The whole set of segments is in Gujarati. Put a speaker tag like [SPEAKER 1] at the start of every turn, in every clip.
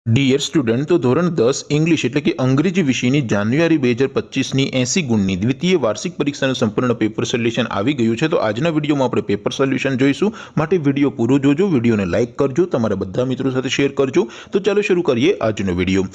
[SPEAKER 1] ડિયર સ્ટુડન્ટ, તો ધોરણ 10 ઇંગ્લિશ એટલે કે અંગ્રેજી વિષયની જાન્યુઆરી 2025ની 80 ગુણની દ્વિતીય વાર્ષિક પરીક્ષાનું સંપૂર્ણ પેપર સોલ્યુશન આવી ગયું છે। તો આજના વિડીયોમાં આપણે પેપર સોલ્યુશન જોઈશું, માટે વિડીયો પૂરો જોજો, વિડીયોને લાઇક કરજો, તમારા બધા મિત્રો સાથે શેર કરજો। તો ચાલો શરૂ કરીએ આજનો વિડીયો।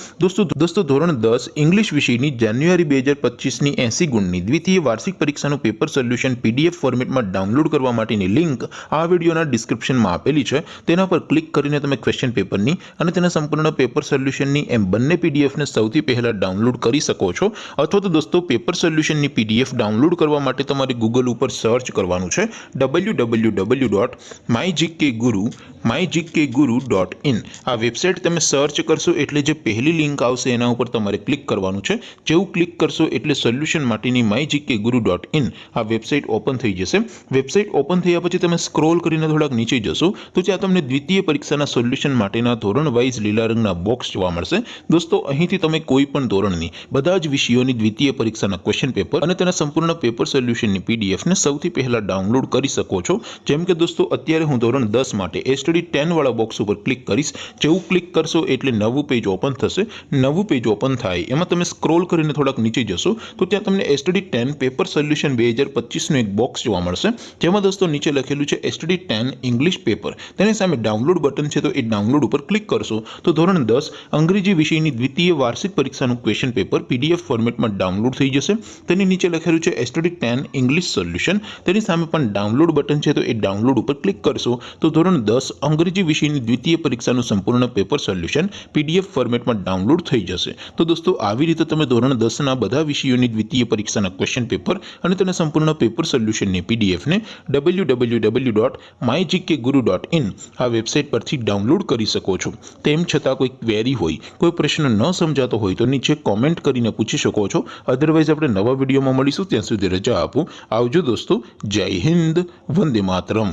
[SPEAKER 1] દોસ્તો ધોરણ 10 ઇંગ્લિશ વિષયની જાન્યુઆરી 2025ની 80 ગુણની દ્વિતીય વાર્ષિક પરીક્ષાનું પેપર સોલ્યુશન પીડીએફ ફોર્મેટમાં ડાઉનલોડ કરવા માટેની લિંક આ વિડીયોના ડિસ્ક્રિપ્શનમાં આપેલી છે। તેના પર ક્લિક કરીને તમે ક્વેશ્ચન પેપરની અને તેના સંપૂર્ણ પેપર સોલ્યુશનની એમ બંને પીડીએફને સૌથી પહેલા ડાઉનલોડ કરી શકો છો। અથવા તો દોસ્તો પેપર સોલ્યુશનની પીડીએફ ડાઉનલોડ કરવા માટે તમારે ગૂગલ ઉપર સર્ચ કરવાનું છે www.mygkguru.in। આ વેબસાઇટ તમે સર્ચ કરશો એટલે જે પહેલી લિંક આવશે એના ઉપર તમારે ક્લિક કરવાનું છે। જેવું ક્લિક કરશો એટલે સોલ્યુશન માટેની mygkguru.in આ વેબસાઇટ ઓપન થઈ જશે। વેબસાઇટ ઓપન થયા પછી તમે સ્ક્રોલ કરીને થોડાક નીચે જશો તો ત્યાં તમને દ્વિતીય પરીક્ષાના સોલ્યુશન માટેના ધોરણ વાઇઝ લીલા રંગના બોક્સ જોવા મળશે। દોસ્તો અહીંથી તમે કોઈ પણ ધોરણની બધા જ વિષયોની દ્વિતીય પરીક્ષાના ક્વેશ્ચન પેપર અને તેના સંપૂર્ણ પેપર સોલ્યુશનની પીડીએફને સૌથી પહેલા ડાઉનલોડ કરી શકો છો। જેમ કે દોસ્તો અત્યારે હું ધોરણ 10 માટે સ્ટડી 10 વાળા બોક્સ ઉપર ક્લિક કરીશ। જેવું ક્લિક કરશો એટલે નવું પેજ ઓપન થશે। નવું પેજ ઓપન થાય એમાં તમે સ્ક્રોલ કરીને થોડાક નીચે જશો તો ત્યાં તમને સ્ટડી 10 પેપર સોલ્યુશન 2025નું એક બોક્સ જોવા મળશે। જેમાં દોસ્તો નીચે લખેલું છે સ્ટડી 10 ઇંગ્લિશ પેપર, તેની સામે ડાઉનલોડ બટન છે, તો એ ડાઉનલોડ ઉપર ક્લિક કરશો તો ધોરણ 10 અંગ્રેજી વિષયની દ્વિતીય વાર્ષિક પરીક્ષાનું ક્વેશ્ચન પેપર પીડીએફ ફોર્મેટમાં ડાઉનલોડ થઈ જશે। તેની નીચે લખેલું છે સ્ટડી 10 ઇંગ્લિશ સોલ્યુશન, તેની સામે પણ ડાઉનલોડ બટન છે, તો એ ડાઉનલોડ ઉપર ક્લિક કરશો તો ધોરણ 10 અંગ્રેજી વિષયની દ્વિતીય પરીક્ષાનું સંપૂર્ણ પેપર સોલ્યુશન પીડીએફ ફોર્મેટમાં ડાઉનલોડ થઈ જશે। તો દોસ્તો આવી રીતે તમે ધોરણ 10ના બધા વિષયોની દ્વિતીય પરીક્ષાના ક્વેશ્ચન પેપર અને તેના સંપૂર્ણ પેપર સોલ્યુશનની પીડીએફને www.mygkguru.in આ વેબસાઇટ પરથી ડાઉનલોડ કરી શકો છો। તેમ છતાં કોઈ ક્વેરી હોય, કોઈ પ્રશ્ન ન સમજાતો હોય તો નીચે કોમેન્ટ કરીને પૂછી શકો છો। અધરવાઇઝ આપણે નવા વિડીયોમાં મળીશું, ત્યાં સુધી રજા આપો। આવજો દોસ્તો, જય હિન્દ, વંદે માતરમ।